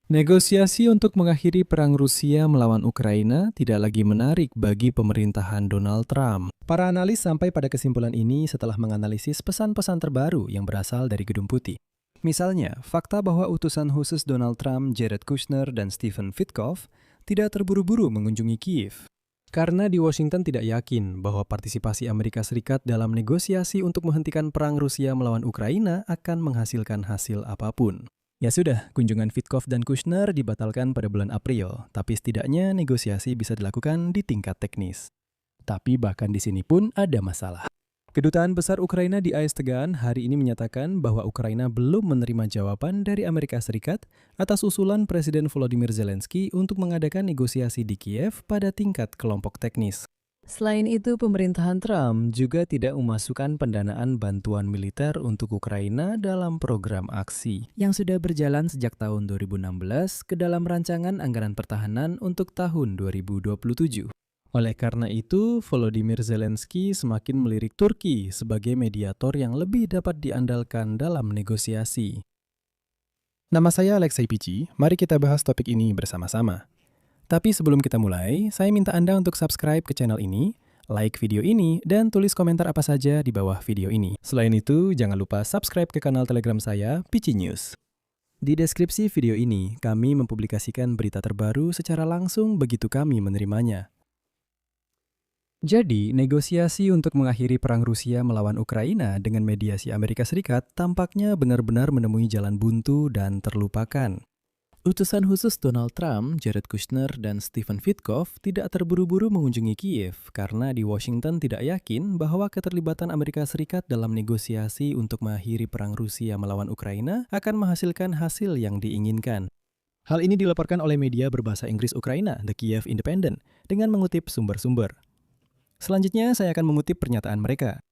Negosiasi untuk mengakhiri perang Rusia melawan Ukraina tidak lagi menarik bagi pemerintahan Donald Trump. Para analis sampai pada kesimpulan ini setelah menganalisis pesan-pesan terbaru yang berasal dari Gedung Putih. Misalnya, fakta bahwa utusan khusus Donald Trump, Jared Kushner, dan Stephen Witkoff tidak terburu-buru mengunjungi Kiev. Karena di Washington tidak yakin bahwa partisipasi Amerika Serikat dalam negosiasi untuk menghentikan perang Rusia melawan Ukraina akan menghasilkan hasil apapun. Ya sudah, kunjungan Witkoff dan Kushner dibatalkan pada bulan April, tapi setidaknya negosiasi bisa dilakukan di tingkat teknis. Tapi bahkan di sini pun ada masalah. Kedutaan Besar Ukraina di AS Tegan hari ini menyatakan bahwa Ukraina belum menerima jawaban dari Amerika Serikat atas usulan Presiden Volodymyr Zelensky untuk mengadakan negosiasi di Kiev pada tingkat kelompok teknis. Selain itu, pemerintahan Trump juga tidak memasukkan pendanaan bantuan militer untuk Ukraina dalam program aksi yang sudah berjalan sejak tahun 2016 ke dalam rancangan anggaran pertahanan untuk tahun 2027. Oleh karena itu, Volodymyr Zelensky semakin melirik Turki sebagai mediator yang lebih dapat diandalkan dalam negosiasi. Nama saya Alexei Pici, mari kita bahas topik ini bersama-sama. Tapi sebelum kita mulai, saya minta Anda untuk subscribe ke channel ini, like video ini, dan tulis komentar apa saja di bawah video ini. Selain itu, jangan lupa subscribe ke kanal Telegram saya, Pici News. Di deskripsi video ini, kami mempublikasikan berita terbaru secara langsung begitu kami menerimanya. Jadi, negosiasi untuk mengakhiri perang Rusia melawan Ukraina dengan mediasi Amerika Serikat tampaknya benar-benar menemui jalan buntu dan terlupakan. Utusan khusus Donald Trump, Jared Kushner, dan Stephen Witkoff tidak terburu-buru mengunjungi Kiev karena di Washington tidak yakin bahwa keterlibatan Amerika Serikat dalam negosiasi untuk mengakhiri perang Rusia melawan Ukraina akan menghasilkan hasil yang diinginkan. Hal ini dilaporkan oleh media berbahasa Inggris Ukraina, The Kiev Independent, dengan mengutip sumber-sumber. Selanjutnya, saya akan mengutip pernyataan mereka.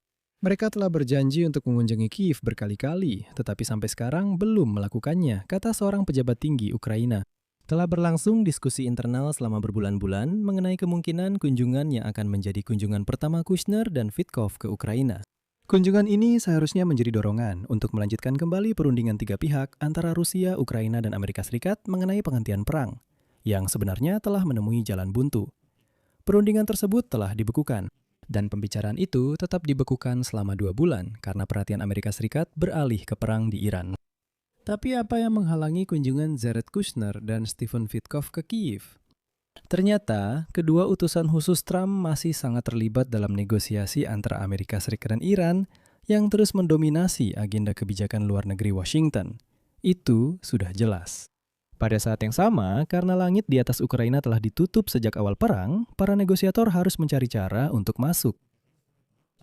Mereka telah berjanji untuk mengunjungi Kiev berkali-kali, tetapi sampai sekarang belum melakukannya, kata seorang pejabat tinggi Ukraina. Telah berlangsung diskusi internal selama berbulan-bulan mengenai kemungkinan kunjungan yang akan menjadi kunjungan pertama Kushner dan Witkoff ke Ukraina. Kunjungan ini seharusnya menjadi dorongan untuk melanjutkan kembali perundingan tiga pihak antara Rusia, Ukraina, dan Amerika Serikat mengenai penghentian perang, yang sebenarnya telah menemui jalan buntu. Perundingan tersebut telah dibekukan. Dan pembicaraan itu tetap dibekukan selama 2 bulan karena perhatian Amerika Serikat beralih ke perang di Iran. Tapi apa yang menghalangi kunjungan Jared Kushner dan Stephen Witkoff ke Kiev? Ternyata, kedua utusan khusus Trump masih sangat terlibat dalam negosiasi antara Amerika Serikat dan Iran yang terus mendominasi agenda kebijakan luar negeri Washington. Itu sudah jelas. Pada saat yang sama, karena langit di atas Ukraina telah ditutup sejak awal perang, para negosiator harus mencari cara untuk masuk.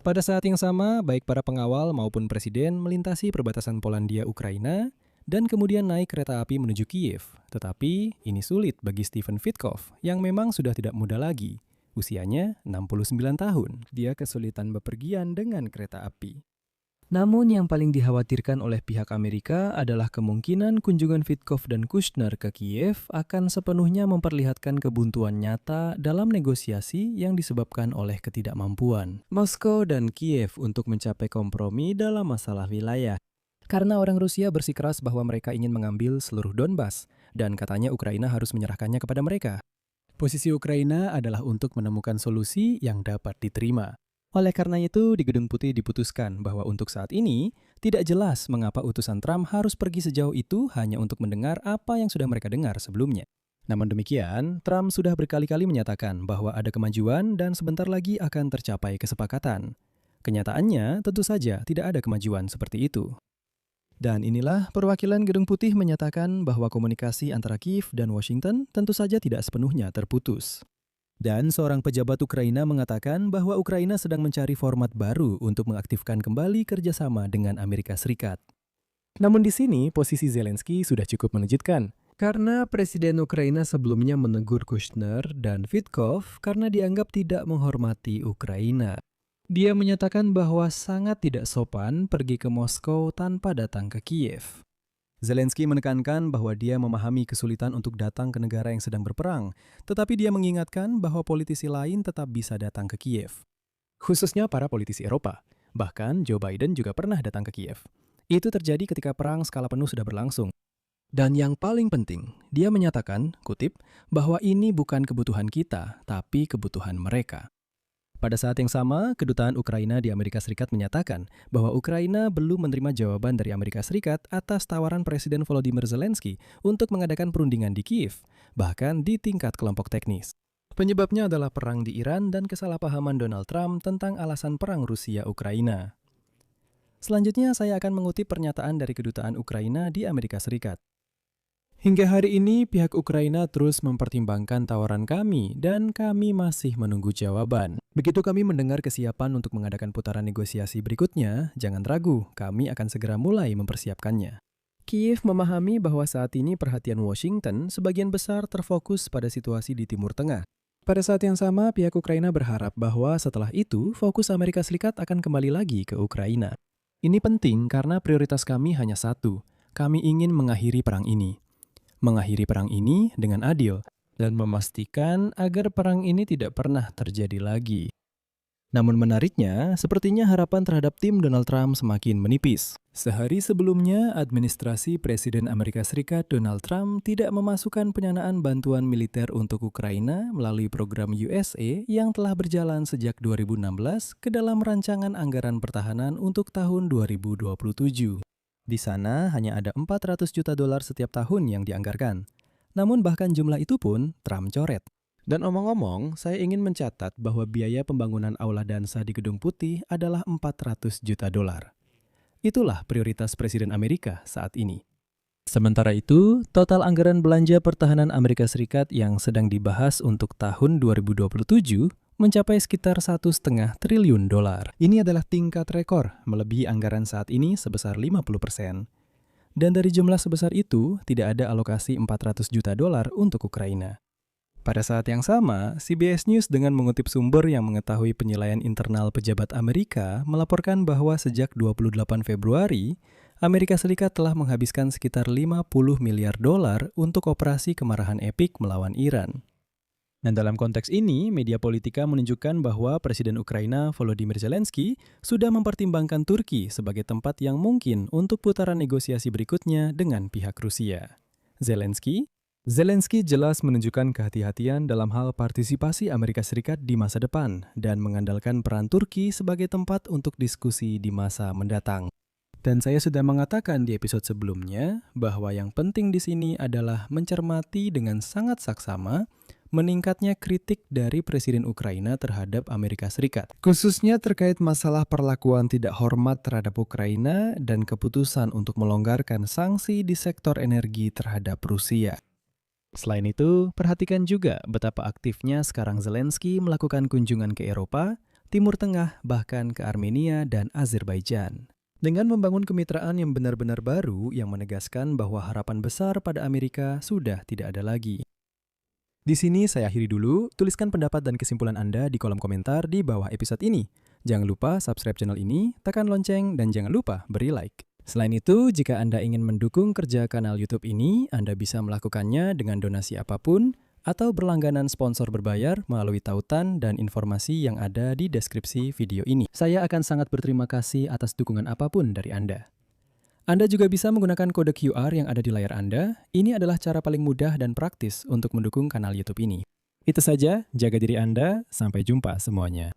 Pada saat yang sama, baik para pengawal maupun presiden melintasi perbatasan Polandia-Ukraina dan kemudian naik kereta api menuju Kiev. Tetapi ini sulit bagi Stephen Witkoff yang memang sudah tidak muda lagi. Usianya 69 tahun. Dia kesulitan bepergian dengan kereta api. Namun yang paling dikhawatirkan oleh pihak Amerika adalah kemungkinan kunjungan Witkoff dan Kushner ke Kiev akan sepenuhnya memperlihatkan kebuntuan nyata dalam negosiasi yang disebabkan oleh ketidakmampuan Moskow dan Kiev untuk mencapai kompromi dalam masalah wilayah. Karena orang Rusia bersikeras bahwa mereka ingin mengambil seluruh Donbas, dan katanya Ukraina harus menyerahkannya kepada mereka. Posisi Ukraina adalah untuk menemukan solusi yang dapat diterima. Oleh karena itu, di Gedung Putih diputuskan bahwa untuk saat ini, tidak jelas mengapa utusan Trump harus pergi sejauh itu hanya untuk mendengar apa yang sudah mereka dengar sebelumnya. Namun demikian, Trump sudah berkali-kali menyatakan bahwa ada kemajuan dan sebentar lagi akan tercapai kesepakatan. Kenyataannya, tentu saja tidak ada kemajuan seperti itu. Dan inilah perwakilan Gedung Putih menyatakan bahwa komunikasi antara Kiev dan Washington tentu saja tidak sepenuhnya terputus. Dan seorang pejabat Ukraina mengatakan bahwa Ukraina sedang mencari format baru untuk mengaktifkan kembali kerjasama dengan Amerika Serikat. Namun di sini posisi Zelensky sudah cukup mengejutkan, karena Presiden Ukraina sebelumnya menegur Kushner dan Witkoff karena dianggap tidak menghormati Ukraina. Dia menyatakan bahwa sangat tidak sopan pergi ke Moskow tanpa datang ke Kiev. Zelensky menekankan bahwa dia memahami kesulitan untuk datang ke negara yang sedang berperang, tetapi dia mengingatkan bahwa politisi lain tetap bisa datang ke Kiev. Khususnya para politisi Eropa. Bahkan Joe Biden juga pernah datang ke Kiev. Itu terjadi ketika perang skala penuh sudah berlangsung. Dan yang paling penting, dia menyatakan, kutip, bahwa ini bukan kebutuhan kita, tapi kebutuhan mereka. Pada saat yang sama, Kedutaan Ukraina di Amerika Serikat menyatakan bahwa Ukraina belum menerima jawaban dari Amerika Serikat atas tawaran Presiden Volodymyr Zelensky untuk mengadakan perundingan di Kiev, bahkan di tingkat kelompok teknis. Penyebabnya adalah perang di Iran dan kesalahpahaman Donald Trump tentang alasan perang Rusia-Ukraina. Selanjutnya, saya akan mengutip pernyataan dari Kedutaan Ukraina di Amerika Serikat. Hingga hari ini, pihak Ukraina terus mempertimbangkan tawaran kami dan kami masih menunggu jawaban. Begitu kami mendengar kesiapan untuk mengadakan putaran negosiasi berikutnya, jangan ragu, kami akan segera mulai mempersiapkannya. Kiev memahami bahwa saat ini perhatian Washington sebagian besar terfokus pada situasi di Timur Tengah. Pada saat yang sama, pihak Ukraina berharap bahwa setelah itu, fokus Amerika Serikat akan kembali lagi ke Ukraina. Ini penting karena prioritas kami hanya satu, kami ingin mengakhiri perang ini. Mengakhiri perang ini dengan adil, dan memastikan agar perang ini tidak pernah terjadi lagi. Namun menariknya, sepertinya harapan terhadap tim Donald Trump semakin menipis. Sehari sebelumnya, administrasi Presiden Amerika Serikat Donald Trump tidak memasukkan pendanaan bantuan militer untuk Ukraina melalui program USA yang telah berjalan sejak 2016 ke dalam rancangan anggaran pertahanan untuk tahun 2027. Di sana hanya ada $400 juta setiap tahun yang dianggarkan. Namun bahkan jumlah itu pun Trump coret. Dan omong-omong, saya ingin mencatat bahwa biaya pembangunan Aula Dansa di Gedung Putih adalah $400 juta. Itulah prioritas Presiden Amerika saat ini. Sementara itu, total anggaran belanja pertahanan Amerika Serikat yang sedang dibahas untuk tahun 2027 mencapai sekitar $1,5 triliun. Ini adalah tingkat rekor, melebihi anggaran saat ini sebesar 50%. Dan dari jumlah sebesar itu, tidak ada alokasi $400 juta untuk Ukraina. Pada saat yang sama, CBS News dengan mengutip sumber yang mengetahui penilaian internal pejabat Amerika melaporkan bahwa sejak 28 Februari, Amerika Serikat telah menghabiskan sekitar $50 miliar untuk operasi kemarahan epik melawan Iran. Dan dalam konteks ini, media politika menunjukkan bahwa Presiden Ukraina Volodymyr Zelensky sudah mempertimbangkan Turki sebagai tempat yang mungkin untuk putaran negosiasi berikutnya dengan pihak Rusia. Zelensky jelas menunjukkan kehati-hatian dalam hal partisipasi Amerika Serikat di masa depan dan mengandalkan peran Turki sebagai tempat untuk diskusi di masa mendatang. Dan saya sudah mengatakan di episode sebelumnya bahwa yang penting di sini adalah mencermati dengan sangat saksama meningkatnya kritik dari Presiden Ukraina terhadap Amerika Serikat. Khususnya terkait masalah perlakuan tidak hormat terhadap Ukraina dan keputusan untuk melonggarkan sanksi di sektor energi terhadap Rusia. Selain itu, perhatikan juga betapa aktifnya sekarang Zelensky melakukan kunjungan ke Eropa, Timur Tengah, bahkan ke Armenia dan Azerbaijan. Dengan membangun kemitraan yang benar-benar baru yang menegaskan bahwa harapan besar pada Amerika sudah tidak ada lagi. Di sini saya akhiri dulu, tuliskan pendapat dan kesimpulan Anda di kolom komentar di bawah episode ini. Jangan lupa subscribe channel ini, tekan lonceng, dan jangan lupa beri like. Selain itu, jika Anda ingin mendukung kerja kanal YouTube ini, Anda bisa melakukannya dengan donasi apapun atau berlangganan sponsor berbayar melalui tautan dan informasi yang ada di deskripsi video ini. Saya akan sangat berterima kasih atas dukungan apapun dari Anda. Anda juga bisa menggunakan kode QR yang ada di layar Anda. Ini adalah cara paling mudah dan praktis untuk mendukung kanal YouTube ini. Itu saja, jaga diri Anda, sampai jumpa semuanya.